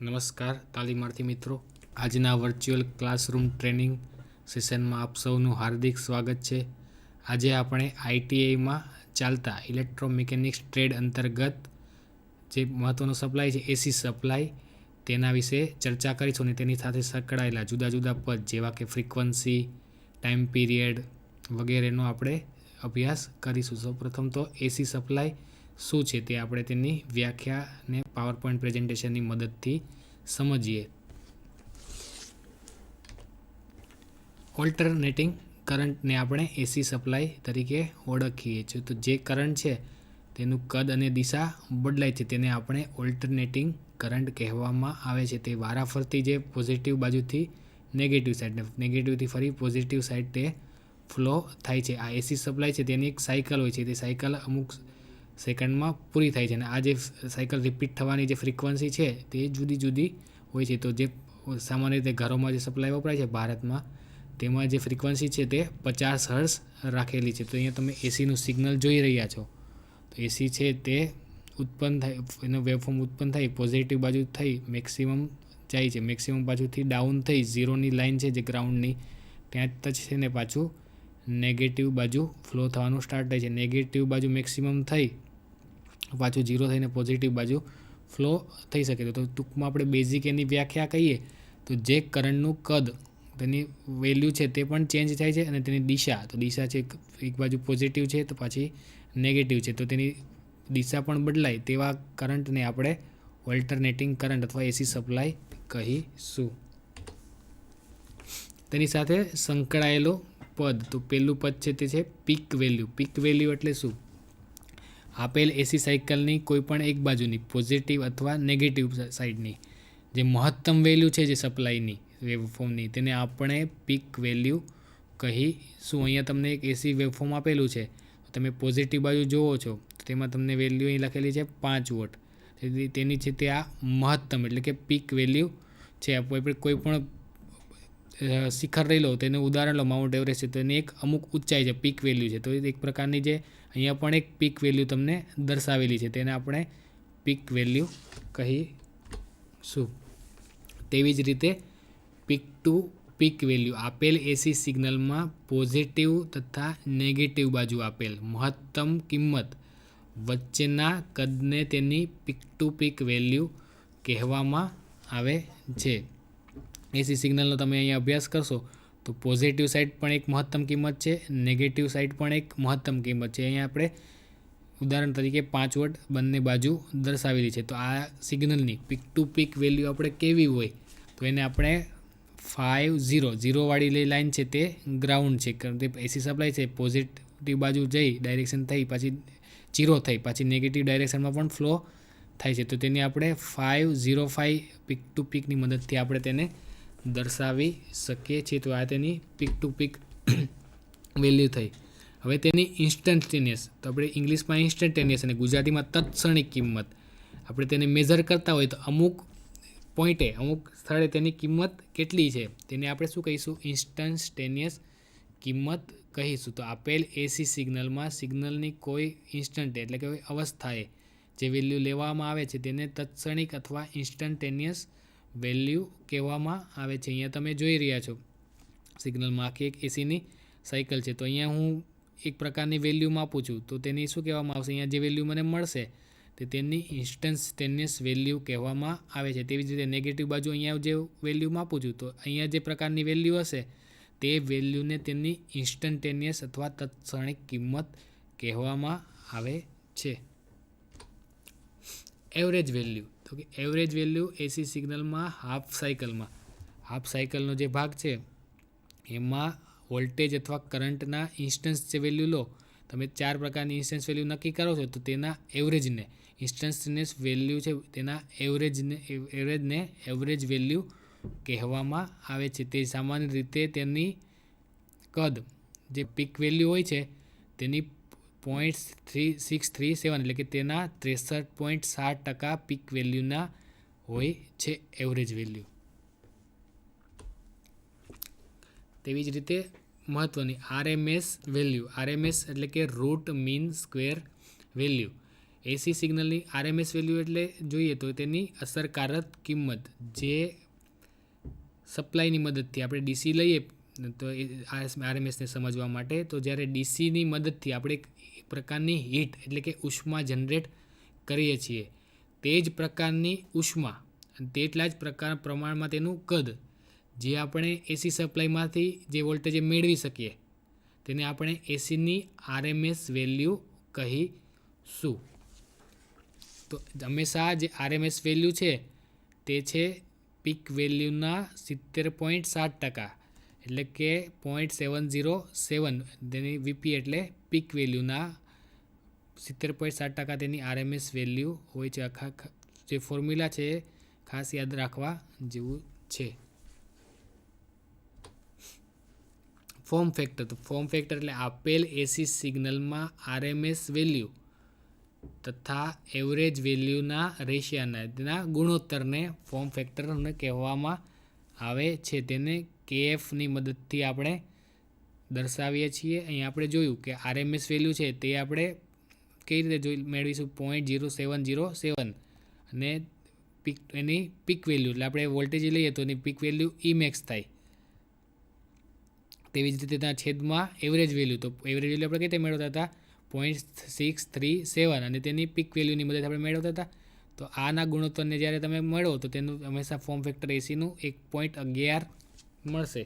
નમસ્કાર તાલીમાર્થી મિત્રો, આજના વર્ચ્યુઅલ ક્લાસરૂમ ટ્રેનિંગ સેશનમાં આપ સૌનું હાર્દિક સ્વાગત છે. આજે આપણે આઈટીઆઈમાં ચાલતા ઇલેક્ટ્રોમિકેનિક્સ ટ્રેડ અંતર્ગત જે મહત્ત્વનો સપ્લાય છે એસી સપ્લાય, તેના વિશે ચર્ચા કરીશું અને તેની સાથે સંકળાયેલા જુદા જુદા પદ જેવા કે ફ્રીક્વન્સી, ટાઈમ પીરિયડ વગેરેનો આપણે અભ્યાસ કરીશું. સૌપ્રથમ તો એસી સપ્લાય શું છે તે આપણે તેની વ્યાખ્યાને પાવર પોઈન્ટ પ્રેઝન્ટેશનની મદદથી સમજીએ. ઓલ્ટરનેટિંગ કરંટને આપણે એસી સપ્લાય તરીકે ઓળખીએ છીએ. તો જે કરંટ છે તેનું કદ અને દિશા બદલાય છે તેને આપણે ઓલ્ટરનેટિંગ કરંટ કહેવામાં આવે છે. તે વારાફરતી જે પોઝિટિવ બાજુથી નેગેટિવ સાઈડ, નેગેટિવથી ફરી પોઝિટિવ સાઈડ તે ફ્લો થાય છે. આ એસી સપ્લાય છે તેની એક સાયકલ હોય છે. તે સાયકલ અમુક સેકન્ડમાં પૂરી થાય છે અને આ જે સાયકલ રિપીટ થવાની જે ફ્રીક્વન્સી છે તે જુદી જુદી હોય છે. તો જે સામાન્ય રીતે ઘરોમાં જે સપ્લાય વપરાય છે ભારતમાં, તેમાં જે ફ્રીક્વન્સી છે તે 50 હર્ટ્ઝ રાખેલી છે. તો અહીંયા તમે એસીનું સિગ્નલ જોઈ રહ્યા છો. તો એસી છે તે ઉત્પન્ન થાય, એનો વેવફોર્મ ઉત્પન્ન થઈ પોઝિટિવ બાજુ થઈ મેક્સિમમ જાય છે, મેક્સિમમ બાજુથી ડાઉન થઈ ઝીરોની લાઇન છે જે ગ્રાઉન્ડની ત્યાં જ છે ને પાછું નેગેટિવ બાજુ ફ્લો થવાનું સ્ટાર્ટ થાય છે. નેગેટિવ બાજુ મેક્સિમમ થઈ પાછું ઝીરો થઈને પોઝિટિવ બાજુ ફ્લો થઈ શકે. તો ટૂંકમાં આપણે બેઝિક એની વ્યાખ્યા કહીએ તો જે કરંટનું કદ, તેની વેલ્યુ છે તે પણ ચેન્જ થાય છે અને તેની દિશા, તો દિશા છે એક બાજુ પોઝિટિવ છે તો પાછી નેગેટિવ છે, તો તેની દિશા પણ બદલાય તેવા કરંટને આપણે ઓલ્ટરનેટિંગ કરંટ અથવા એસી સપ્લાય કહીશું. તેની સાથે સંકળાયેલો પદ, તો પહેલું પદ છે તે છે પીક વેલ્યુ. પીક વેલ્યુ એટલે શું? આપેલ એસી સાયકલની કોઈપણ એક બાજુની પોઝિટિવ અથવા નેગેટિવ સાઈડની જે મહત્તમ વેલ્યુ છે જે સપ્લાયની વેવફોર્મની, તેને આપણે પીક વેલ્યુ કહીશું. અહીંયા તમને એક એસી વેવફોર્મ આપેલું છે, તમે પોઝિટિવ બાજુ જુઓ છો તો તેમાં તમને વેલ્યુ અહીં લખેલી છે 5 વોટ. તેની છે તે આ મહત્તમ એટલે કે પીક વેલ્યુ છે. આપણે કોઈ પણ શિખર લઈ લો, તેનું ઉદાહરણ લો માઉન્ટ એવરેસ્ટ છે, તો એની એક અમુક ઊંચાઈ છે, પીક વેલ્યુ છે. તો એક પ્રકારની જે અહીંયા પણ એક પીક વેલ્યુ તમને દર્શાવેલી છે, તેને આપણે પીક વેલ્યુ કહીશું. તેવી જ રીતે પીક ટુ પીક વેલ્યુ, આપેલ એસી સિગ્નલમાં પોઝિટિવ તથા નેગેટિવ બાજુ આપેલ મહત્તમ કિંમત વચ્ચેના કદને તેની પીક ટુ પીક વેલ્યુ કહેવામાં આવે છે. એસી સિગ્નલનો તમે અહીંયા અભ્યાસ કરશો તો પોઝિટિવ સાઈડ પણ એક મહત્તમ કિંમત છે, નેગેટિવ સાઈડ પણ એક મહત્તમ કિંમત છે. અહીંયા આપણે ઉદાહરણ તરીકે 5 વોટ બંને બાજુ દર્શાવેલી છે. તો આ સિગ્નલની પીક ટુ પીક વેલ્યુ આપણે કેવી હોય તો એને આપણે 50 વાળી લાઈન છે તે ગ્રાઉન્ડ છે, કારણ કે એસી સપ્લાય છે પોઝિટિવ બાજુ જઈ ડાયરેક્શન થઈ પાછી 0 થઈ પાછી નેગેટિવ ડાયરેક્શનમાં પણ ફ્લો થાય છે. તો તેની આપણે 505 પીક ટુ પીકની મદદથી આપણે તેને દર્શાવી શકીએ છીએ. તો આ તેની પીક ટુ પીક વેલ્યુ થઈ. હવે તેની ઇન્સ્ટન્ટેનિયસ, તો આપણે ઇંગ્લિશમાં ઇન્સ્ટન્ટેનિયસ અને ગુજરાતીમાં તત્ક્ષણિક કિંમત, આપણે તેને મેઝર કરતા હોય તો અમુક પોઈન્ટે, અમુક સ્થળે તેની કિંમત કેટલી છે તેને આપણે શું કહીશું? ઇન્સ્ટન્ટેનિયસ કિંમત કહીશું. તો આપેલ એસી સિગ્નલમાં સિગ્નલની કોઈ ઇન્સ્ટન્ટ એટલે કે કોઈ અવસ્થાએ જે વેલ્યુ લેવામાં આવે છે તેને તત્ક્ષણિક અથવા ઇન્સ્ટન્ટેનિયસ વેલ્યુ કહેવામાં આવે છે. અહીંયા તમે જોઈ રહ્યા છો સિગ્નલમાં આખી એક એસીની સાયકલ છે. તો અહીંયા હું એક પ્રકારની વેલ્યુ માપું છું તો તેની શું કહેવામાં આવશે? અહીંયા જે વેલ્યુ મને મળશે તે તેની ઇન્સ્ટન્ટેનિયસ વેલ્યુ કહેવામાં આવે છે. તેવી જ રીતે નેગેટિવ બાજુ અહીંયા જે વેલ્યુ માપું છું તો અહીંયા જે પ્રકારની વેલ્યુ હશે તે વેલ્યુને તેની ઇન્સ્ટન્ટેનિયસ અથવા તત્ક્ષણિક કિંમત કહેવામાં આવે છે. એવરેજ વેલ્યુ, તો કે એવરેજ વેલ્યુ એસી સિગ્નલમાં હાફ સાયકલનો જે ભાગ છે એમાં વોલ્ટેજ અથવા કરંટના ઇન્સ્ટન્સ જે વેલ્યુ લો, તમે 4 પ્રકારની ઇન્સ્ટન્સ વેલ્યુ નક્કી કરો છો તો તેના એવરેજને, ઇન્સ્ટન્ટેનિયસ વેલ્યુ છે તેના એવરેજને એવરેજ વેલ્યુ કહેવામાં આવે છે. તે સામાન્ય રીતે તેની કદ જે પીક વેલ્યુ હોય છે તેની 0.3637 એટલે કે તેના 63.7% પીક વેલ્યુના હોય છે એવરેજ વેલ્યુ. તેવી જ રીતે મહત્ત્વની આરએમએસ વેલ્યુ, આરએમએસ એટલે કે રૂટ મીન સ્ક્વેર વેલ્યુ, એસી સિગ્નલની આરએમએસ વેલ્યુ એટલે જોઈએ તો તેની અસરકારક કિંમત, જે સપ્લાયની મદદથી આપણે ડીસી લઈએ તો આરએમએસને સમજવા માટે, તો જ્યારે ડીસીની મદદથી આપણે એક પ્રકારની હીટ એટલે કે ઉષ્મા જનરેટ કરીએ છીએ, તે જ પ્રકારની ઉષ્મા અને તેટલા જ પ્રમાણમાં તેનું કદ જે આપણે એસી સપ્લાયમાંથી જે વોલ્ટેજ મેળવી શકીએ તેને આપણે એસીની આરએમએસ વેલ્યુ કહીશું. તો હંમેશા જે આરએમએસ વેલ્યુ છે તે છે પીક વેલ્યુના 70.7%, એટલે કે 0.707. તેની વીપી એટલે પીક વેલ્યુના 70.7% તેની આરએમએસ વેલ્યુ હોય છે. આખા જે ફોર્મ્યુલા છે એ ખાસ યાદ રાખવા જેવું છે. ફોર્મ ફેક્ટર, તો ફોર્મ ફેક્ટર એટલે આપેલ એસી સિગ્નલમાં આરએમએસ વેલ્યુ તથા એવરેજ વેલ્યુના રેશિયાના તેના ગુણોત્તરને ફોર્મ ફેક્ટર કહેવામાં આવે છે. તેને કેએફની મદદથી આપણે દર્શાવીએ છીએ. અહીં આપણે જોયું કે આરએમએસ વેલ્યુ છે તે આપણે કઈ રીતે મેળવીશું, 0.0707, અને એની પીક વેલ્યુ એટલે આપણે વોલ્ટેજ લઈએ તો એની પીક વેલ્યુ ઇમેક્સ થાય. તેવી જ રીતે ત્યાં છેદમાં એવરેજ વેલ્યુ, તો એવરેજ વેલ્યુ આપણે કઈ રીતે મેળવતા હતા, 0.637, અને તેની પીક વેલ્યુની મદદ આપણે મેળવતા હતા. તો આના ગુણોત્તરને જ્યારે તમે મેળવો તો તેનું હંમેશા ફોર્મ ફેક્ટર એસીનું 1.11 મળશે.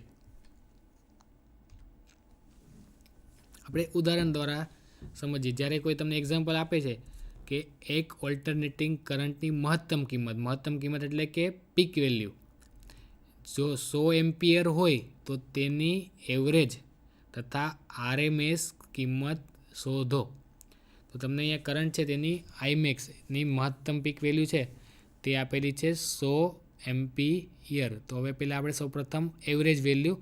આપણે ઉદાહરણ દ્વારા સમજીએ. જ્યારે કોઈ તમને એક્ઝામ્પલ આપે છે કે એક ઓલ્ટરનેટિંગ કરંટની મહત્તમ કિંમત એટલે કે પીક વેલ્યુ જો 100 એમ્પિયર હોય તો તેની એવરેજ તથા આરએમએસ કિંમત શોધો. તો તમને અહીંયા કરંટ છે તેની આઈમેક્સની મહત્તમ પીક વેલ્યુ છે તે આપેલી છે 100 એમ્પિયર. તો હવે પહેલાં આપણે સૌપ્રથમ એવરેજ વેલ્યુ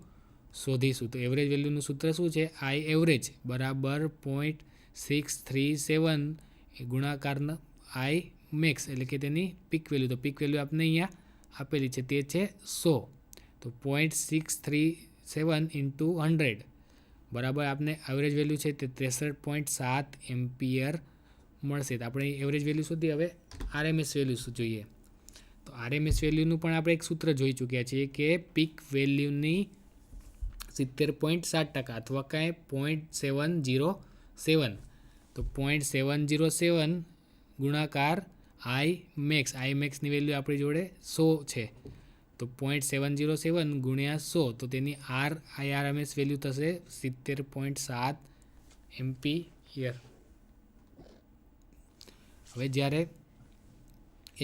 શોધીશું. તો એવરેજ વેલ્યુનું સૂત્ર શું છે, આઈ એવરેજ બરાબર 0.637 ગુણાકારના આઈ મેક્સ એટલે કે તેની પીક વેલ્યુ. તો પીક વેલ્યુ આપણે અહીંયા આપેલી છે તે છે 100. તો 0.637 ઇન્ટુ 100 બરાબર આપને એવરેજ વેલ્યુ છે તે 63.7 એમ્પિયર મળશે. તો આપણે એવરેજ વેલ્યુ સુધી હવે આરએમએસ વેલ્યુ શું જોઈએ. તો આરએમએસ વેલ્યુનું પણ આપણે એક સૂત્ર જોઈ ચૂક્યા છીએ કે પીક વેલ્યુની 70.7% અથવા કાંઈ 0.707. તો 0.707 ગુણાકાર આઈ મેક્સની વેલ્યુ આપણી જોડે 100 છે. તો 0.707 ગુણ્યા 100, તો તેની આરએમએસ વેલ્યુ થશે 70.7 એમ્પિયર. હવે જ્યારે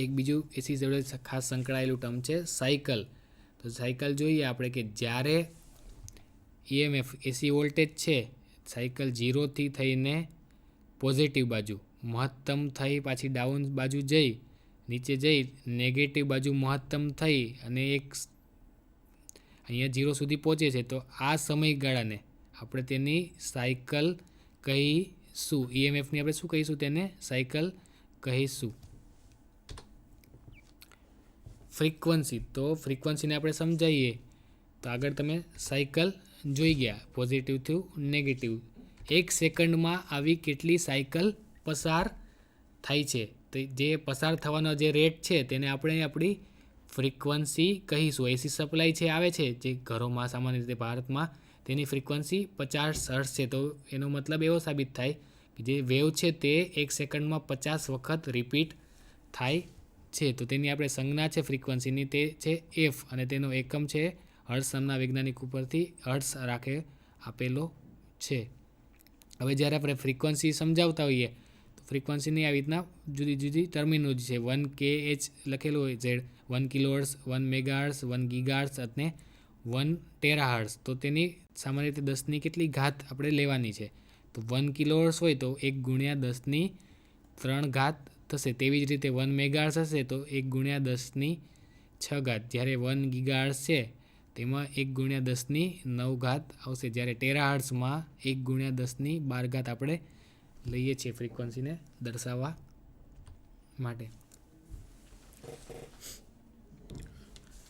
એક બીજું એસી જોડે ખાસ સંકળાયેલું ટર્મ છે સાયકલ. તો સાયકલ જોઈએ આપણે કે જ્યારે ઈએમએફ એસી વોલ્ટેજ છે સાયકલ 0થી થઈને પોઝિટિવ બાજુ મહત્તમ થઈ પાછી ડાઉન બાજુ જઈ નીચે જઈ નેગેટિવ બાજુ મહત્તમ થઈ અને એક અહીંયા 0 સુધી પહોંચે છે, તો આ સમયગાળાને આપણે તેની સાયકલ કહીશું. ઈએમએફની આપણે શું કહીશું, તેને સાયકલ કહીશું. ફ્રીક્વન્સી, તો ફ્રીક્વન્સીને આપણે સમજાવીએ તો આગળ તમે સાયકલ જોઈ ગયા પોઝિટિવ ટુ નેગેટિવ. 1 સેકન્ડમાં આવી કેટલી સાયકલ પસાર થાય છે, તો જે પસાર થવાનો જે રેટ છે તેને આપણે આપણી ફ્રીક્વન્સી કહીશું. એસી સપ્લાય છે આવે છે જે ઘરોમાં સામાન્ય રીતે ભારતમાં, તેની ફ્રીક્વન્સી 50 હર્ટ્ઝ છે. તો એનો મતલબ એવો સાબિત થાય કે જે વેવ છે તે 1 સેકન્ડમાં 50 વખત રિપીટ થાય છે. તો તેની આપણે સંજ્ઞા છે ફ્રીક્વન્સીની તે છે એફ, અને તેનો એકમ છે હર્ટ્ઝ. નામના વૈજ્ઞાનિક ઉપરથી હર્ટ્ઝ રાખે આપેલો છે. હવે જ્યારે આપણે ફ્રીક્વન્સી સમજાવતા હોઈએ તો ફ્રીક્વન્સીની આવી રીતના જુદી જુદી ટર્મિનોલોજી છે. 1 kH લખેલું હોય ઝેડ, 1 કિલોહર્ટ્ઝ, 1 મેગાહર્ટ્ઝ, 1 ગીગાહર્ટ્ઝ અને 1 ટેરાહર્ટ્ઝ. તો તેની સામાન્ય રીતે 10ની કેટલી ઘાત આપણે લેવાની છે. તો 1 કિલોહર્ટ્ઝ હોય તો 1 ગુણ્યા 10ની 3 ઘાત થશે. તેવી જ રીતે 1 મેગાહર્ટ્ઝ હશે તો 1 ગુણ્યા 10ની 6 ઘાત. જ્યારે 1 ગીગાહર્ટ્ઝ છે તેમાં 1 ગુણ્યા 10ની 9 ઘાત આવશે. જ્યારે ટેરાહર્ટ્ઝમાં 1 ગુણ્યા 10ની 12 ઘાત આપણે લઈએ છીએ ફ્રીક્વન્સીને દર્શાવવા માટે.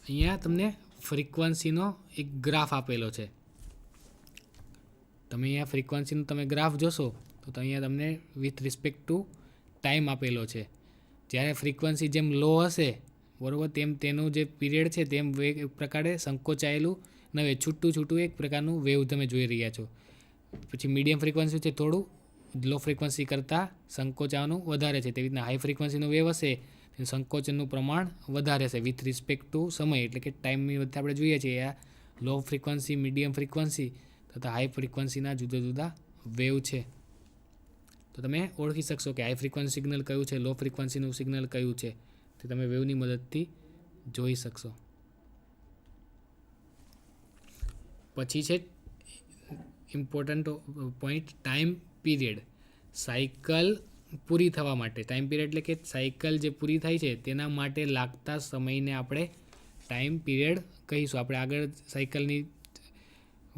અહીંયા તમને ફ્રીક્વન્સીનો એક ગ્રાફ આપેલો છે. તમે અહીંયા ફ્રીક્વન્સીનો તમે ગ્રાફ જોશો તો અહીંયા તમને વિથ રિસ્પેક્ટ ટુ ટાઈમ આપેલો છે. જ્યારે ફ્રીક્વન્સી જેમ લો હશે બરાબર તેમ તેનું જે પીરિયડ છે તેમ એક પ્રકારે સંકોચાયેલું નવે છૂટું એક પ્રકારનું વેવ તમે જોઈ રહ્યા છો. પછી મીડિયમ ફ્રીક્વન્સી છે થોડું લો ફ્રીક્વન્સી કરતાં સંકોચાવાનું વધારે છે. તેવી રીતના હાઈ ફ્રીક્વન્સીનું વેવ હશે તેનું સંકોચનનું પ્રમાણ વધારે છે વિથ રિસ્પેક્ટ ટુ સમય, એટલે કે ટાઈમની વચ્ચે આપણે જોઈએ છીએ આ લો ફ્રીક્વન્સી, મીડિયમ ફ્રીક્વન્સી તથા હાઈ ફ્રીક્વન્સીના જુદા જુદા વેવ છે. તો તમે ઓળખી શકશો કે હાઈ ફ્રીક્વન્સી સિગ્નલ કયું છે, લો ફ્રીક્વન્સીનું સિગ્નલ કયું છે, તે તમે વેવની મદદથી જોઈ શકશો. પછી છે important point time period. Cycle પૂરી થવા માટે ટાઈમ પીરિયડ એટલે કે સાયકલ જે પૂરી થાય છે તેના માટે લાગતા સમયને આપણે ટાઈમ પીરિયડ કહીશું. આપણે આગળ સાયકલની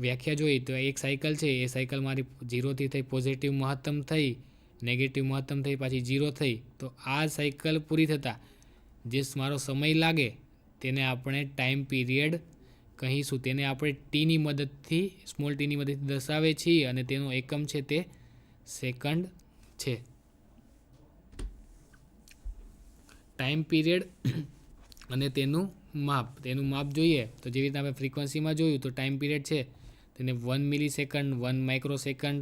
વ્યાખ્યા જોઈ તો એક સાયકલ છે એ સાયકલ મારી 0થી થઈ પોઝિટિવ મહત્તમ થઈ, નેગેટિવ મહત્તમ થઈ, પાછી 0 થઈ. તો આ સાયકલ પૂરી થતાં જે મારો સમય લાગે તેને આપણે ટાઈમ પીરિયડ કહીશું. તેને આપણે ટીની મદદથી સ્મોલ ટીની મદદથી દર્શાવે છીએ અને તેનો એકમ છે તે સેકન્ડ છે. ટાઈમ પીરિયડ અને તેનું માપ જોઈએ તો જેવી રીતે આપણે ફ્રીક્વન્સીમાં જોયું તો ટાઈમ પીરિયડ છે તેને 1 millisecond, 1 microsecond,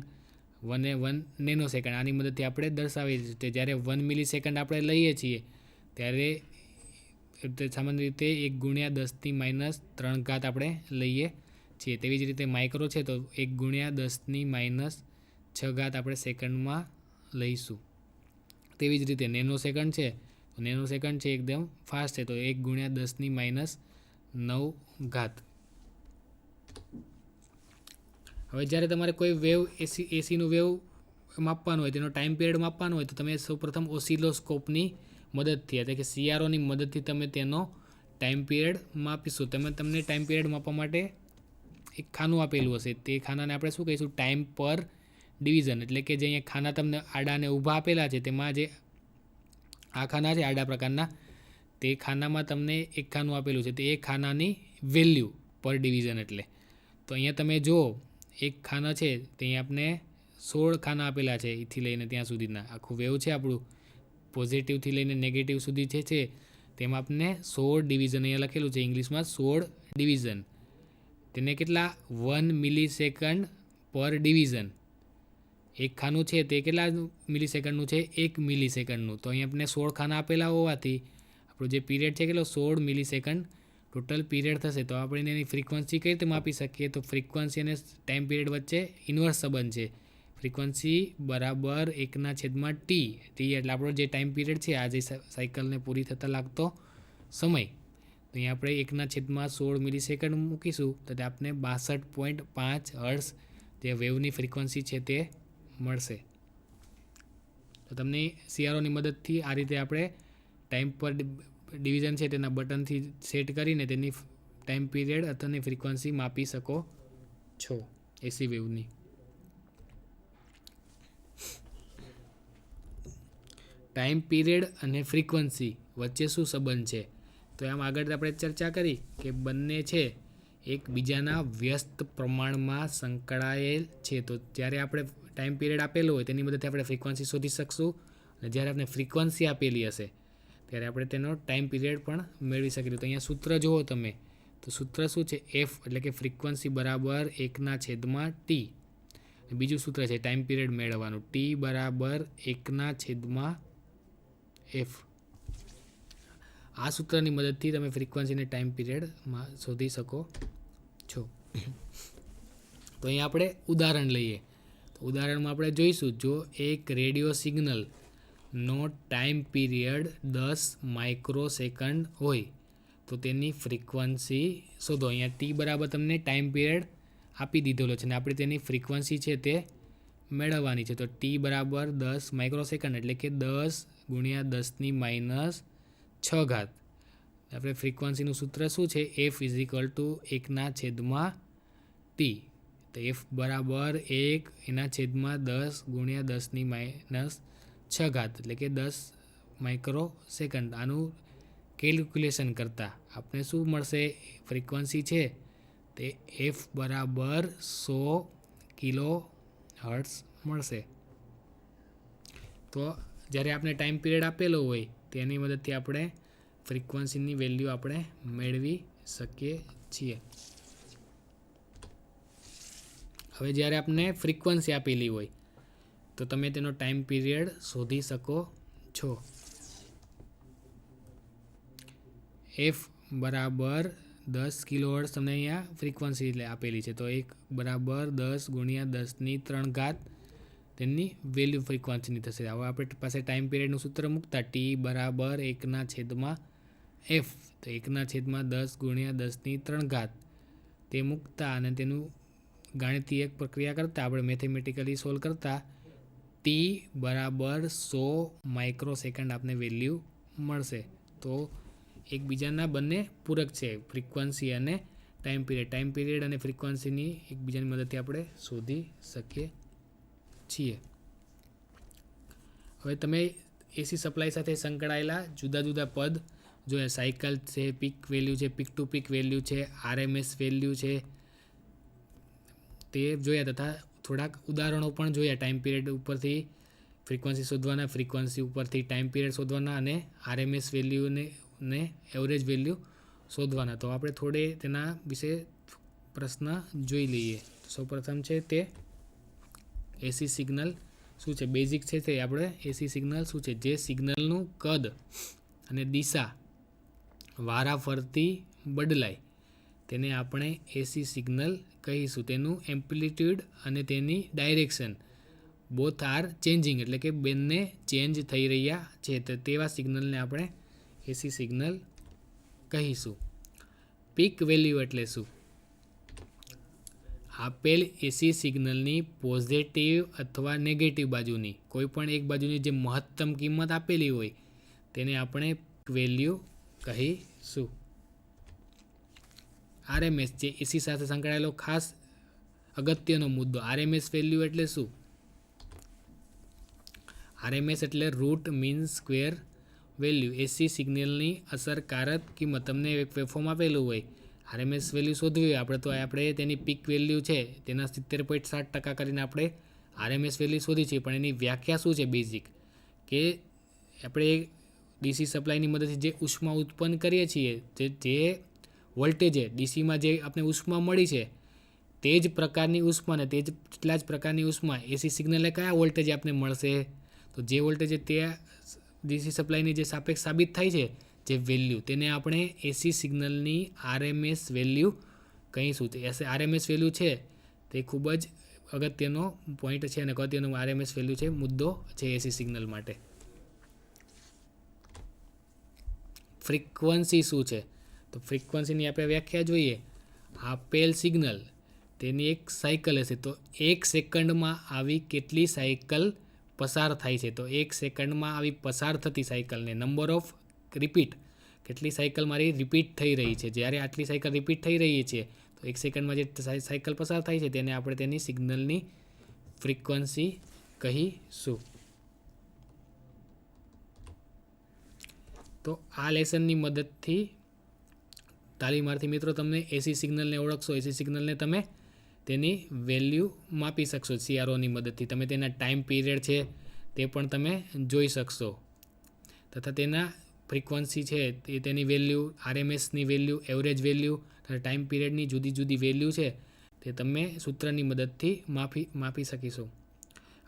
1 nanosecond આની મદદથી આપણે દર્શાવીએ છીએ. જ્યારે 1 મિલી સેકન્ડ આપણે લઈએ છીએ ત્યારે સામાન્ય રીતે 1 × 10⁻³ આપણે લઈએ છીએ. તેવી જ રીતે માઇક્રો છે તો 1 × 10⁻⁶ આપણે સેકન્ડમાં લઈશું. તેવી જ રીતે નેનો સેકન્ડ છે તો નેનો સેકન્ડ છે એકદમ ફાસ્ટ છે તો 1 × 10⁻⁹. હવે જ્યારે તમારે કોઈ વેવ એસીનું વેવ માપવાનું હોય, તેનો ટાઈમ પીરિયડ માપવાનો હોય તો તમે સૌપ્રથમ ઓસિલોસ્કોપની મદદથી એટલે કે CROની મદદથી તમે તેનો ટાઈમ પીરિયડ માપીશું. તમને ટાઈમ પીરિયડ માપવા માટે એક ખાનું આપેલું હશે, તે ખાનાને આપણે શું કહીશું? ટાઈમ પર ડિવિઝન. એટલે કે જે અહીંયા ખાના તમને આડા અને ઊભા આપેલા છે તેમાં જે આ ખાના છે આડા પ્રકારના, તે ખાનામાં તમને એક ખાનું આપેલું છે તે એક ખાનાની વેલ્યુ પર ડિવિઝન. એટલે તો અહીંયા તમે જુઓ એક ખાના છે તે અહીંયા આપણે 16 ખાના આપેલા છે અહીંથી લઈને ત્યાં સુધીના. આખું વેવ છે આપણું પોઝિટિવથી લઈને નેગેટિવ સુધી છે તેમાં આપણે 16 ડિવિઝન અહીંયા લખેલું છે ઇંગ્લિશમાં 16 ડિવિઝન. તેને કેટલા 1 મિલી સેકન્ડ પર ડિવિઝન. એક ખાનું છે તે કેટલા મિલી સેકન્ડનું છે? 1 મિલી સેકન્ડનું. તો અહીં આપણે 16 ખાના આપેલા હોવાથી આપણો જે પીરિયડ છે કેટલો 16 મિલી સેકન્ડ ટોટલ પીરિયડ થશે. તો આપણે એની ફ્રીક્વન્સી કઈ રીતે માપી શકીએ? તો ફ્રીક્વન્સી અને ટાઈમ પીરિયડ વચ્ચે ઇન્વર્સ સંબંધ છે. ફ્રીક્વન્સી બરાબર 1/T. એટલે આપણો જે ટાઈમ પીરિયડ છે આ જે સાયકલને પૂરી થતાં લાગતો સમય, તો અહીંયા આપણે 1/16 મિલી સેકન્ડ મૂકીશું તો તે આપણે 62.5 હર્ટ્ઝ જે વેવની ફ્રીક્વન્સી છે તે મળશે. તો તમને CROની મદદથી આ રીતે આપણે ટાઈમ પર ડિવિઝન છે તેના બટનથી સેટ કરીને તેની ટાઈમ પીરિયડ અથવા ફ્રીક્વન્સી માપી શકો છો એસી વેવની. ટાઈમ પીરિયડ અને ફ્રીક્વન્સી વચ્ચે શું સંબંધ છે? તો આમ આગળ આપણે ચર્ચા કરી કે બંને છે એકબીજાના વ્યસ્ત પ્રમાણમાં સંકળાયેલ છે. તો જ્યારે આપણે ટાઈમ પીરિયડ આપેલો હોય તેની મદદથી આપણે ફ્રીક્વન્સી શોધી શકશું અને જ્યારે આપણે ફ્રીક્વન્સી આપેલી હશે ત્યારે આપણે તેનો ટાઈમ પીરિયડ પણ મેળવી શકીએ. તો અહીંયા સૂત્ર જુઓ તમે તો સૂત્ર શું છે? F એટલે કે ફ્રીક્વન્સી બરાબર 1/T. બીજું સૂત્ર છે ટાઈમ પીરિયડ મેળવવાનું T બરાબર 1/F. આ સૂત્રની મદદથી તમે ફ્રીક્વન્સીને ટાઈમ પીરિયડમાં શોધી શકો છો. તો અહીંયા આપણે ઉદાહરણ લઈએ તો ઉદાહરણમાં આપણે જોઈશું જો એક રેડિયો સિગ્નલનો ટાઈમ પીરિયડ 10 માઇક્રો સેકન્ડ હોય તો તેની ફ્રીક્વન્સી શોધો. અહીંયા T બરાબર તમને ટાઈમ પીરિયડ આપી દીધેલો છે અને આપણે તેની ફ્રીક્વન્સી છે તે મેળવવાની છે. તો T બરાબર 10 માઇક્રો સેકન્ડ એટલે કે 10 × 10⁻⁶. આપણે ફ્રીક્વન્સીનું સૂત્ર શું છે? F = 1/T. તો F બરાબર 1/10⁻⁻⁶ એટલે કે 10 માઇક્રો સેકન્ડ. આનું કેલ્ક્યુલેશન કરતાં આપણે શું મળશે? ફ્રીક્વન્સી છે તે F બરાબર 100 કિલો હર્ટ્ઝ મળશે. તો જ્યારે આપણે ટાઈમ પિરિયડ આપેલો હોય તેની મદદથી આપણે ફ્રીક્વન્સીની વેલ્યુ આપણે મેળવી શકીએ છીએ. હવે જ્યારે આપણે ફ્રીક્વન્સી આપેલી હોય તો તમે તેનો ટાઈમ પીરિયડ શોધી શકો છો. એફ બરાબર 10 કિલોહર્ટ્ઝ તમને અહીંયા ફ્રીક્વન્સી એટલે આપેલી છે, તો 1 બરાબર 10 ગુણ્યા 10⁻³ તેની વેલ્યુ ફ્રીક્વન્સીની થશે. હવે આપણે પાસે ટાઈમ પીરિયડનું સૂત્ર મૂકતા ટી બરાબર 1/f, તો 1/10 ગુણ્યા 10⁻³ તે મૂકતા અને તેનું ગાણિતિક પ્રક્રિયા કરતાં આપણે મેથેમેટિકલી સોલ્વ કરતાં ટી બરાબર 100 માઇક્રોસેકન્ડ આપને વેલ્યુ મળશે. તો એકબીજાના બંને પૂરક છે, ફ્રીક્વન્સી અને ટાઈમ પીરિયડ. ટાઈમ પીરિયડ અને ફ્રીક્વન્સીની એકબીજાની મદદથી આપણે શોધી શકીએ છીએ. હવે તમે એસી સપ્લાય સાથે સંકળાયેલા જુદા જુદા પદ જોઈએ. સાયકલ છે, પીક વેલ્યુ છે, પીક ટુ પીક વેલ્યુ છે, આરએમએસ વેલ્યુ છે, તે જોયા તથા થોડાક ઉદાહરણો પણ જોયા. ટાઈમ પીરિયડ ઉપરથી ફ્રીક્વન્સી શોધવાના, ફ્રીક્વન્સી ઉપરથી ટાઈમ પીરિયડ શોધવાના અને આરએમએસ વેલ્યુને એવરેજ વેલ્યુ શોધવાના. તો આપણે થોડે તેના વિશે પ્રશ્ન જોઈ લઈએ. સૌપ્રથમ છે તે એસી સિગ્નલ શું છે, બેઝિક છે તે આપણે એસી સિગ્નલ શું છે. જે સિગ્નલનું કદ અને દિશા વારાફરતી બદલાય તેને આપણે એસી સિગ્નલ કહીશું. તેનું એમ્પ્લિટ્યૂડ અને તેની ડાયરેક્શન બોથ આર ચેન્જિંગ, એટલે કે બંને ચેન્જ થઈ રહ્યા છે, તો તેવા સિગ્નલને આપણે એસી સિગ્નલ કહીશું. પીક વેલ્યુ એટલે શું? આપેલ એસી સિગ્નલની પોઝિટિવ અથવા નેગેટિવ બાજુની કોઈ પણ એક બાજુની જે મહત્તમ કિંમત આપેલી હોય તેને આપણે વેલ્યુ કહીશું. આરએમએસ જે એસી સાથે સંકળાયેલો ખાસ અગત્યનો મુદ્દો. આરએમએસ વેલ્યુ એટલે શું? આરએમએસ એટલે રૂટ મીન સ્ક્વેર વેલ્યુ. એસી સિગ્નલની અસરકારક કિંમત તમને એક વેવફોર્મ આપેલું હોય, આરએમએસ વેલ્યુ શોધવી હોય આપણે, તો આપણે તેની પીક વેલ્યુ છે તેના 70.7% કરીને આપણે આરએમએસ વેલ્યુ શોધી છે. પણ એની વ્યાખ્યા શું છે બેઝિક, કે આપણે ડીસી સપ્લાયની મદદથી જે ઉષ્મા ઉત્પન્ન કરીએ છીએ, જે વોલ્ટેજે ડીસીમાં જે આપણે ઉષ્મા મળી છે તે જ પ્રકારની ઉષ્મા ને તે જ એટલા જ પ્રકારની ઉષ્મા એસી સિગ્નલે કયા વોલ્ટેજ આપને મળશે, તો જે વોલ્ટેજ તે ડીસી સપ્લાયની જે સાપેક્ષ સાબિત થાય છે જે વેલ્યુ, તેને આપણે એસી સિગ્નલની આરએમએસ વેલ્યુ કહીશું. તે આરએમએસ વેલ્યુ છે તે ખૂબ જ અગત્યનો પોઈન્ટ છે અને અગત્યનો આરએમએસ વેલ્યુ છે, મુદ્દો છે એસી સિગ્નલ માટે. ફ્રીક્વન્સી શું છે? તો ફ્રીક્વન્સીની આપણે વ્યાખ્યા જોઈએ. આપેલ સિગ્નલ તેની એક સાયકલ હશે, તો 1 સેકન્ડમાં આવી કેટલી સાયકલ પસાર થાય છે, તો 1 સેકન્ડમાં આવી પસાર થતી સાયકલને નંબર ઓફ રિપીટ, કેટલી સાયકલ મારી રિપીટ થઈ રહી છે. જ્યારે આટલી સાયકલ રિપીટ થઈ રહી છે તો 1 સેકન્ડમાં જે સાયકલ પસાર થાય છે તેને આપણે તેની સિગ્નલની ફ્રીક્વન્સી કહીશું. તો આ લેસનની મદદથી તાલીમાર્થી મિત્રો તમને એસી સિગ્નલને ઓળખશો. એસી સિગ્નલને તમે તેની વેલ્યુ માપી શકશો. સીઆરઓની મદદથી તમે તેના ટાઈમ પીરિયડ છે તે પણ તમે જોઈ શકશો, તથા તેના ફ્રીક્વન્સી છે તેની વેલ્યુ, આરએમએસની વેલ્યુ, એવરેજ વેલ્યુ અને ટાઈમ પીરિયડની જુદી જુદી વેલ્યુ છે તે તમે સૂત્રની મદદથી માપી શકીશું.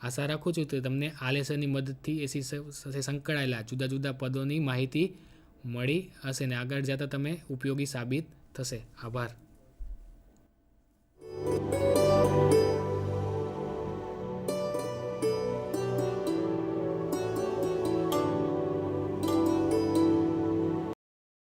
આશા રાખું છું કે તમને આ લેસનની મદદથી એસી સાથે સંકળાયેલા જુદા જુદા પદોની માહિતી મળી હશે ને આગળ જતાં તમે ઉપયોગી સાબિત થશે. આભાર.